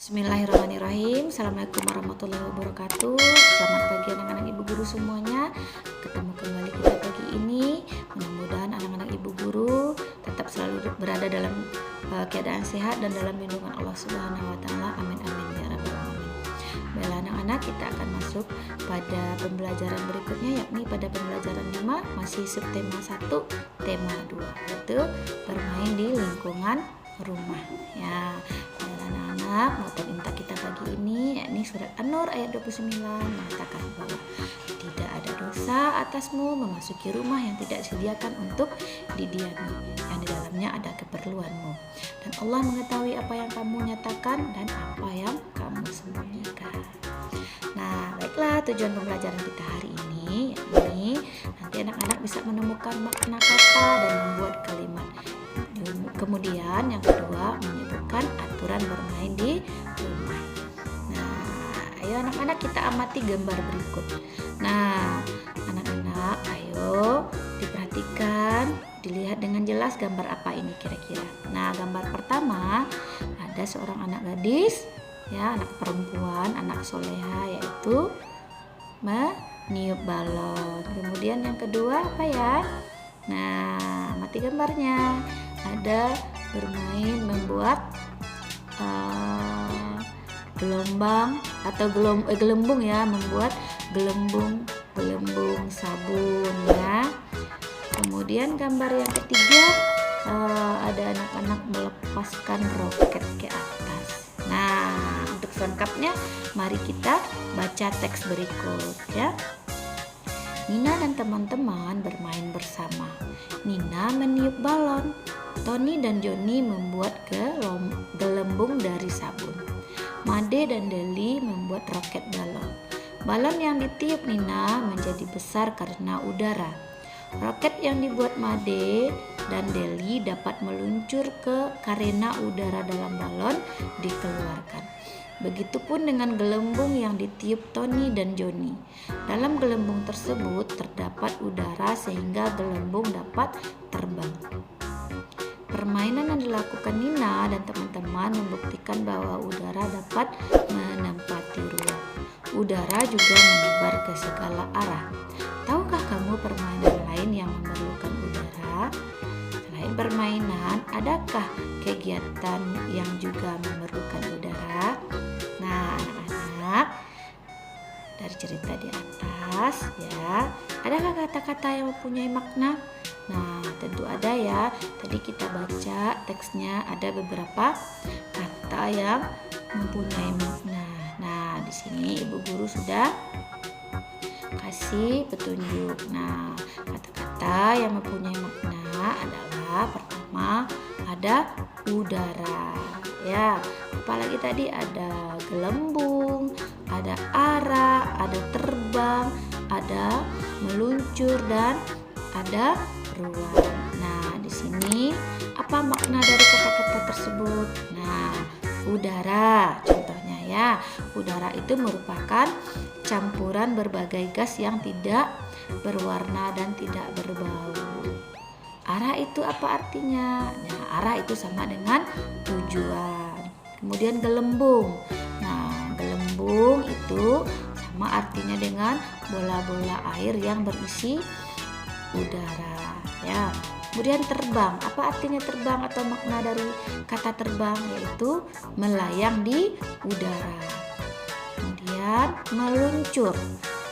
Bismillahirrahmanirrahim. Assalamualaikum warahmatullahi wabarakatuh. Selamat pagi anak-anak ibu guru semuanya. Ketemu kembali kita pagi ini. Mudah-mudahan anak-anak ibu guru tetap selalu berada dalam keadaan sehat dan dalam lindungan Allah Subhanahu wa taala. Amin amin ya rabbal alamin. Baiklah anak-anak, kita akan masuk pada pembelajaran berikutnya, yakni pada pembelajaran 5 masih subtema 1 tema 2, yaitu bermain di lingkungan rumah ya. Anak-anak, moto minta kita pagi ini yakni surat An-Nur ayat 29 mengatakan bahwa tidak ada dosa atasmu memasuki rumah yang tidak disediakan untuk didiami, yang di dalamnya ada keperluanmu, dan Allah mengetahui apa yang kamu nyatakan dan apa yang kamu sembunyikan. Nah, baiklah, tujuan pembelajaran kita hari ini yakni nanti anak-anak bisa menemukan makna kata dan membuat kalimat. Kemudian yang kedua, menyebutkan aturan bermain di rumah. Nah, ayo anak-anak kita amati gambar berikut. Nah, anak-anak ayo diperhatikan, dilihat dengan jelas gambar apa ini kira-kira. Nah, gambar pertama ada seorang anak gadis, ya, anak perempuan, anak soleha, yaitu meniup balon. Kemudian yang kedua apa ya? Nah, amati gambarnya. Ada bermain membuat gelombang atau gelembung ya, membuat gelembung sabun ya. Kemudian gambar yang ketiga ada anak-anak melepaskan roket ke atas. Nah, untuk selengkapnya mari kita baca teks berikut ya. Nina dan teman-teman bermain bersama. Nina meniup balon. Tony dan Johnny membuat gelembung dari sabun. Made dan Deli membuat roket balon. Balon yang ditiup Nina menjadi besar karena udara. Roket yang dibuat Made dan Deli dapat meluncur karena udara dalam balon dikeluarkan. Begitupun dengan gelembung yang ditiup Tony dan Johnny. Dalam gelembung tersebut terdapat udara sehingga gelembung dapat terbang. Permainan yang dilakukan Nina dan teman-teman membuktikan bahwa udara dapat menempati ruang. Udara juga menyebar ke segala arah. Tahukah kamu permainan lain yang memerlukan udara? Selain permainan, adakah kegiatan yang juga memerlukan udara? Nah, anak-anak, dari cerita di atas ya, adakah kata-kata yang mempunyai makna? Nah, tentu ada ya. Tadi kita baca teksnya, ada beberapa kata yang mempunyai makna. Nah, di sini ibu guru sudah kasih petunjuk. Nah, kata-kata yang mempunyai makna adalah pertama ada udara ya. Apalagi tadi ada gelembung, ada arah, ada terbang, ada meluncur, dan ada ruang. Nah, di sini apa makna dari kata-kata tersebut? Nah, udara contohnya ya. Udara itu merupakan campuran berbagai gas yang tidak berwarna dan tidak berbau. Arah itu apa artinya? Nah, arah itu sama dengan tujuan. Kemudian gelembung. Nah, gelembung itu sama artinya dengan bola-bola air yang berisi udara ya. Kemudian terbang, apa artinya terbang atau makna dari kata terbang? Yaitu melayang di udara. Kemudian meluncur.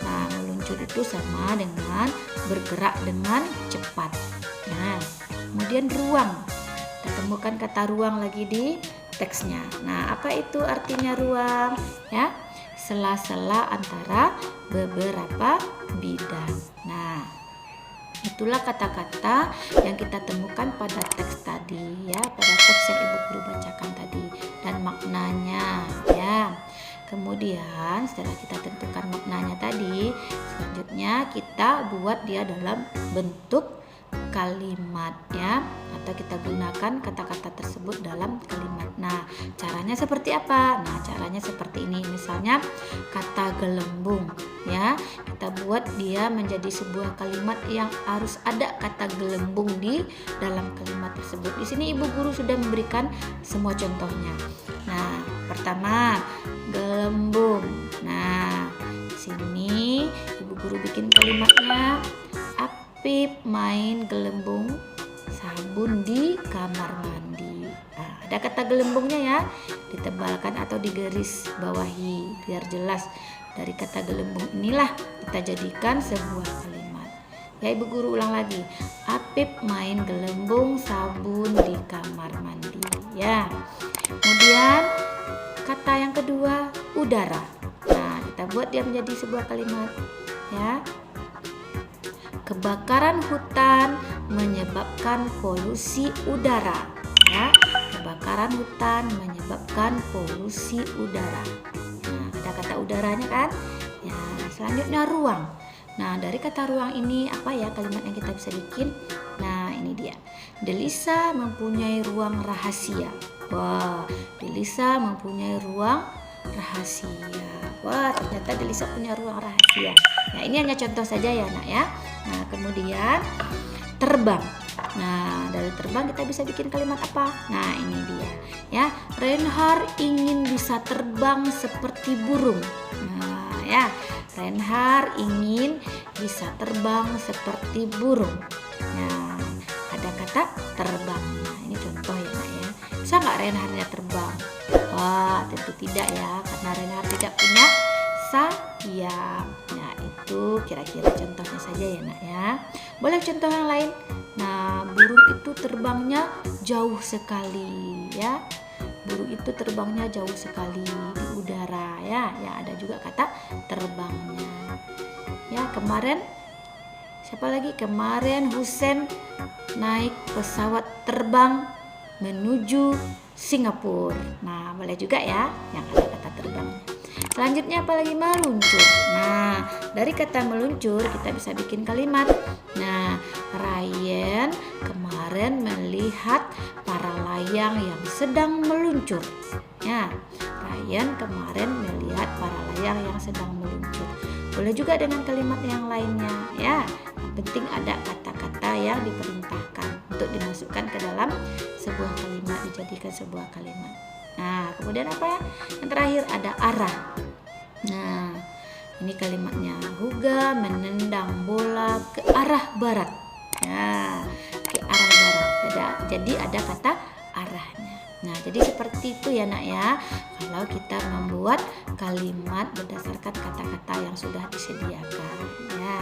Nah, meluncur itu sama dengan bergerak dengan cepat. Nah, kemudian ruang. Kita temukan kata ruang lagi di teksnya. Nah, apa itu artinya ruang? Ya, sela-sela antara beberapa bidang. Nah, itulah kata-kata yang kita temukan pada teks tadi ya, pada teks yang ibu guru bacakan tadi dan maknanya ya. Kemudian setelah kita tentukan maknanya tadi, selanjutnya kita buat dia dalam bentuk kalimat ya, atau kita gunakan kata-kata tersebut dalam kalimat. Nah, caranya seperti apa? Nah, caranya seperti ini. Misalnya kata gelembung ya, kita buat dia menjadi sebuah kalimat yang harus ada kata gelembung di dalam kalimat tersebut. Di sini ibu guru sudah memberikan semua contohnya. Nah, pertama, gelembung. Nah, sini ibu guru bikin kalimatnya. Apip main gelembung sabun di kamar mandi. Nah, ada kata gelembungnya ya, ditebalkan atau digaris bawahi biar jelas. Dari kata gelembung inilah kita jadikan sebuah kalimat. Ya, ibu guru ulang lagi. Apip main gelembung sabun di kamar mandi. Ya. Kemudian kata yang kedua, udara. Nah, kita buat dia menjadi sebuah kalimat. Ya. Kebakaran hutan menyebabkan polusi udara. Ya. Kebakaran hutan menyebabkan polusi udara. Nah, ada kata udaranya kan? Ya, selanjutnya ruang. Nah, dari kata ruang ini apa ya kalimat yang kita bisa bikin? Nah, ini dia. Delisa mempunyai ruang rahasia. Wah, Delisa mempunyai ruang rahasia. Wah, ternyata Delisa punya ruang rahasia. Nah, ini hanya contoh saja ya, Nak ya. Nah, kemudian terbang. Nah, dari terbang kita bisa bikin kalimat apa? Nah, ini dia. Ya, Reinhard ingin bisa terbang seperti burung. Nah, ya. Reinhard ingin bisa terbang seperti burung. Nah, ada kata terbang. Nah, ini contoh ya, Nak ya. Bisa nggak Reinhardnya terbang? Wah, tentu tidak ya, karena Reinhard tidak punya sayap. Nah, itu kira-kira contohnya saja ya, Nak ya. Boleh contoh yang lain? Nah, burung itu terbangnya jauh sekali ya. Burung itu terbangnya jauh sekali di udara ya. Ya, ada juga kata terbangnya. Ya, kemarin siapa lagi? Kemarin Husen naik pesawat terbang menuju Singapura. Nah, boleh juga ya yang ada kata terbangnya. Selanjutnya apalagi? Meluncur. Nah, dari kata meluncur kita bisa bikin kalimat. Nah, Ryan kemarin melihat para layang yang sedang meluncur. Ya, Ryan kemarin melihat para layang yang sedang meluncur. Boleh juga dengan kalimat yang lainnya. Ya, yang penting ada kata-kata yang diperintahkan untuk dimasukkan ke dalam sebuah kalimat, dijadikan sebuah kalimat. Nah, kemudian apa ya? Yang terakhir ada arah. Nah, ini kalimatnya. Huga menendang bola ke arah barat. Ya, ke arah barat. Jadi ada kata arahnya. Nah, jadi seperti itu ya, Nak ya. Kalau kita membuat kalimat berdasarkan kata-kata yang sudah disediakan, ya.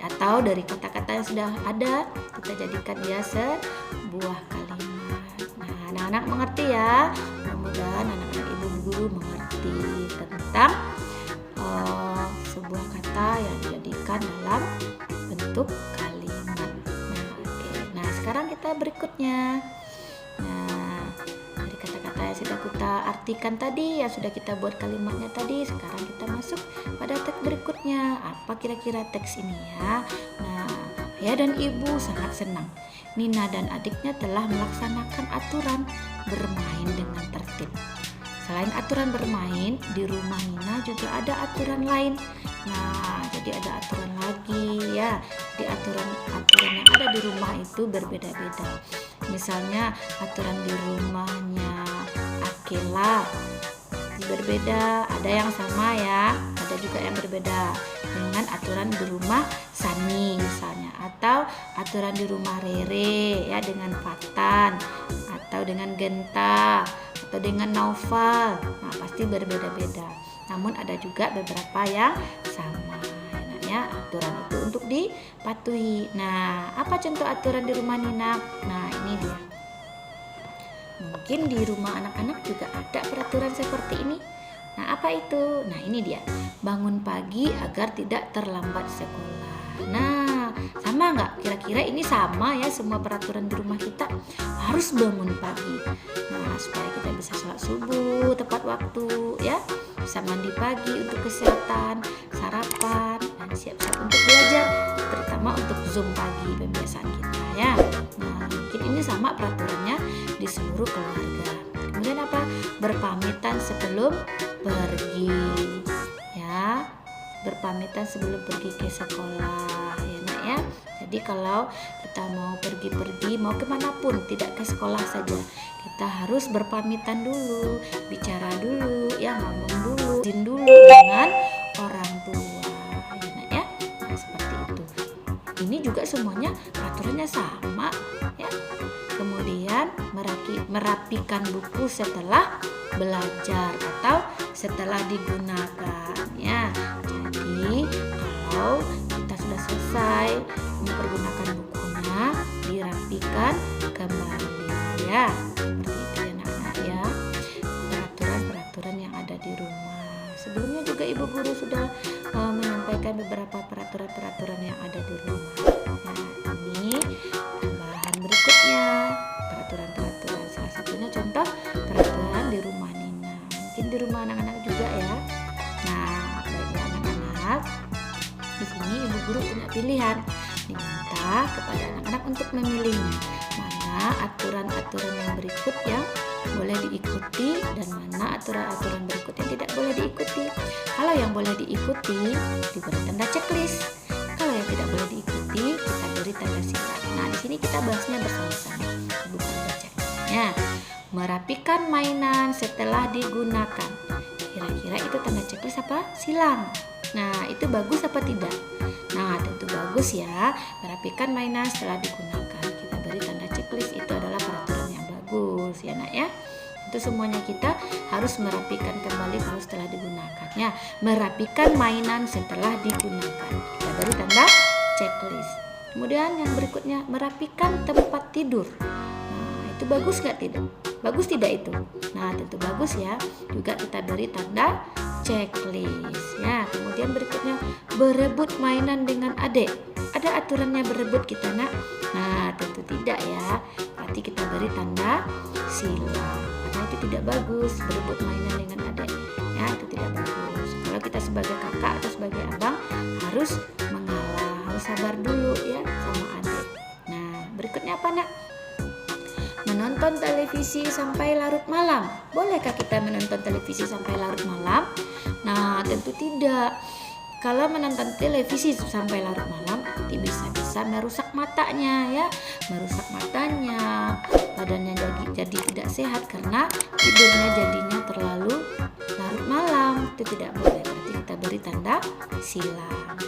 Atau dari kata-kata yang sudah ada, kita jadikan dia sebuah kalimat. Nah, anak-anak mengerti ya. Mudah-mudahan anak-anak ibu guru mengerti tentang sebuah kata yang dijadikan dalam bentuk kalimat. Nah, oke. Nah, sekarang kita berikutnya. Nah, dari kata-kata yang sudah kita artikan tadi, yang sudah kita buat kalimatnya tadi, sekarang kita masuk pada teks berikutnya. Apa kira-kira teks ini ya? Nah, ayah dan ibu sangat senang. Nina dan adiknya telah melaksanakan aturan bermain dengan tertib. Selain aturan bermain, di rumah Nina juga ada aturan lain. Nah, jadi ada aturan lagi ya. Di aturan yang ada di rumah itu berbeda-beda. Misalnya aturan di rumahnya Akela berbeda, ada yang sama ya, ada juga yang berbeda dengan aturan di rumah Sani misalnya, atau aturan di rumah Rere ya dengan Fatan, atau dengan Genta, atau dengan Naufal. Nah, pasti berbeda-beda. Namun ada juga beberapa yang sama. Ya, aturan itu untuk dipatuhi. Nah, apa contoh aturan di rumah Nina? Nah, ini dia. Mungkin di rumah anak-anak juga ada peraturan seperti ini. Nah, apa itu? Nah, ini dia. Bangun pagi agar tidak terlambat sekolah. Nah, sama nggak? Kira-kira ini sama ya semua peraturan di rumah kita. Harus bangun pagi. Nah, supaya kita bisa sholat subuh tepat waktu ya. Bisa mandi pagi untuk kesehatan, sarapan, dan siap-siap untuk belajar. Terutama untuk Zoom pagi pembiasaan kita ya. Nah, mungkin ini sama peraturannya di seluruh keluarga. Kemudian apa? Berpamitan sebelum pergi ya. Berpamitan sebelum pergi ke sekolah ya, Nak ya. Jadi kalau kita mau pergi-pergi, mau kemanapun, tidak ke sekolah saja, kita harus berpamitan dulu, bicara dulu, ya, ngomong dulu, izin dulu dengan orang tua, ya nak ya. Nah, seperti itu. Ini juga semuanya peraturannya sama, ya. Kemudian merapikan buku setelah belajar atau setelah digunakan, ya. Jadi kalau kita sudah selesai mempergunakan bukunya, dirapikan kembali, ya. Seperti itu ya anak-anak ya, peraturan-peraturan yang ada di rumah. Sebelumnya juga ibu guru sudah menyampaikan beberapa peraturan-peraturan yang ada di rumah. Nah, ini tambahan berikutnya, peraturan-peraturan. Salah satunya contoh peraturan di rumah Nina. Mungkin di rumah anak-anak juga ya. Nah, baiklah anak-anak, di sini ibu guru punya pilihan. Diminta kepada anak-anak untuk memilihnya. Mana aturan-aturan yang berikut yang boleh diikuti dan mana aturan-aturan berikut yang tidak boleh diikuti. Kalau yang boleh diikuti, diberi tanda checklist. Kalau yang tidak boleh diikuti, kita beri tanda silang. Nah, di sini kita bahasnya bersama-sama, bukan bacanya. Merapikan mainan setelah digunakan. Kira-kira itu tanda checklist apa? Silang. Nah, itu bagus apa tidak? Nah, tentu bagus ya. Merapikan mainan setelah digunakan. Kita beri tanda checklist, itu adalah peraturan yang bagus ya nak ya. Itu semuanya kita harus merapikan kembali kalau setelah digunakan ya. Merapikan mainan setelah digunakan. Kita beri tanda checklist. Kemudian yang berikutnya, merapikan tempat tidur. Nah, itu bagus nggak tidak? Bagus tidak itu? Nah, tentu bagus ya. Juga kita beri tanda checklist ya. Kemudian berikutnya, berebut mainan dengan adik. Ada aturannya berebut kita nak? Nah, tentu tidak ya. Berarti kita beri tanda silang. Karena itu tidak bagus berebut mainan dengan adik. Ya, itu tidak bagus. Kalau kita sebagai kakak atau sebagai abang harus mengalah, harus sabar dulu ya sama adik. Nah, berikutnya apa nak? Menonton televisi sampai larut malam. Bolehkah kita menonton televisi sampai larut malam? Nah, tentu tidak. Kalau menonton televisi sampai larut malam, nanti bisa merusak matanya ya, merusak matanya, badannya jadi tidak sehat karena tidurnya jadinya terlalu larut malam. Itu tidak boleh. Berarti kita beri tanda silang.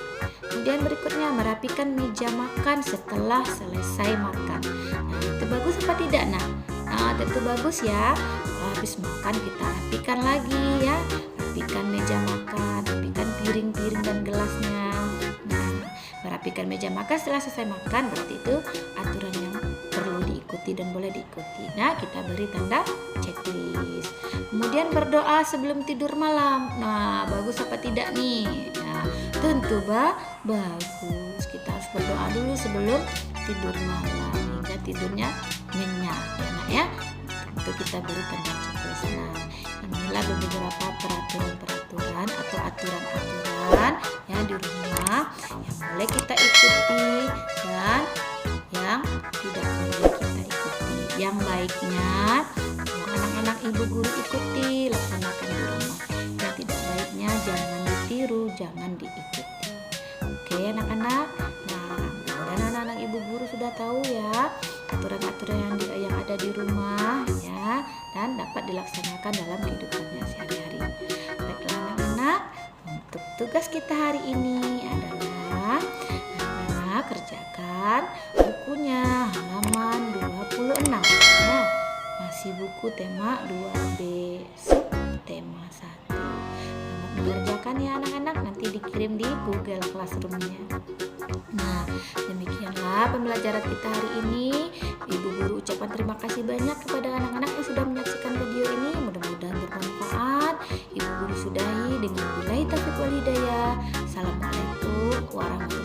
Kemudian berikutnya, merapikan meja makan setelah selesai makan. Nah, itu bagus apa tidak nak? Nah, tentu bagus ya. Kalau habis makan kita rapikan lagi ya. Rapikan meja makan, rapikan piring-piring dan gelasnya. Nah, merapikan meja makan setelah selesai makan berarti itu aturan yang perlu diikuti dan boleh diikuti. Nah, kita beri tanda checklist. Kemudian berdoa sebelum tidur malam. Nah, bagus apa tidak nih? Nah, tentu bagus. Kita harus berdoa dulu sebelum tidur malam hingga tidurnya nyenyak ya nak ya. Tentu kita beri tanda checklist. Nah, inilah beberapa peraturan-peraturan atau aturan-aturan ya di rumah yang boleh kita ikuti dan yang tidak boleh kita ikuti. Yang baiknya anak-anak ibu guru ikuti, laksanakan di rumah. Yang tidak baiknya jangan ditiru, jangan diikuti. Oke anak-anak. Nah, dan anak-anak ibu guru sudah tahu ya aturan-aturan yang ada di rumah ya, dan dapat dilaksanakan dalam kehidupannya sehari-hari. Baiklah anak-anak, untuk tugas kita hari ini adalah anak-anak kerjakan bukunya halaman 26 ya. Masih buku tema 2B sub tema 1. Selamat mengerjakan ya anak-anak, nanti dikirim di Google Classroom-nya. Nah, demikianlah pembelajaran kita hari ini. Ibu guru ucapkan terima kasih banyak kepada anak-anak yang sudah menyaksikan video ini. Mudah-mudahan bermanfaat. Ibu guru sudahi dengan billahi taufiq wal hidayah. Assalamualaikum warahmatullahi wabarakatuh.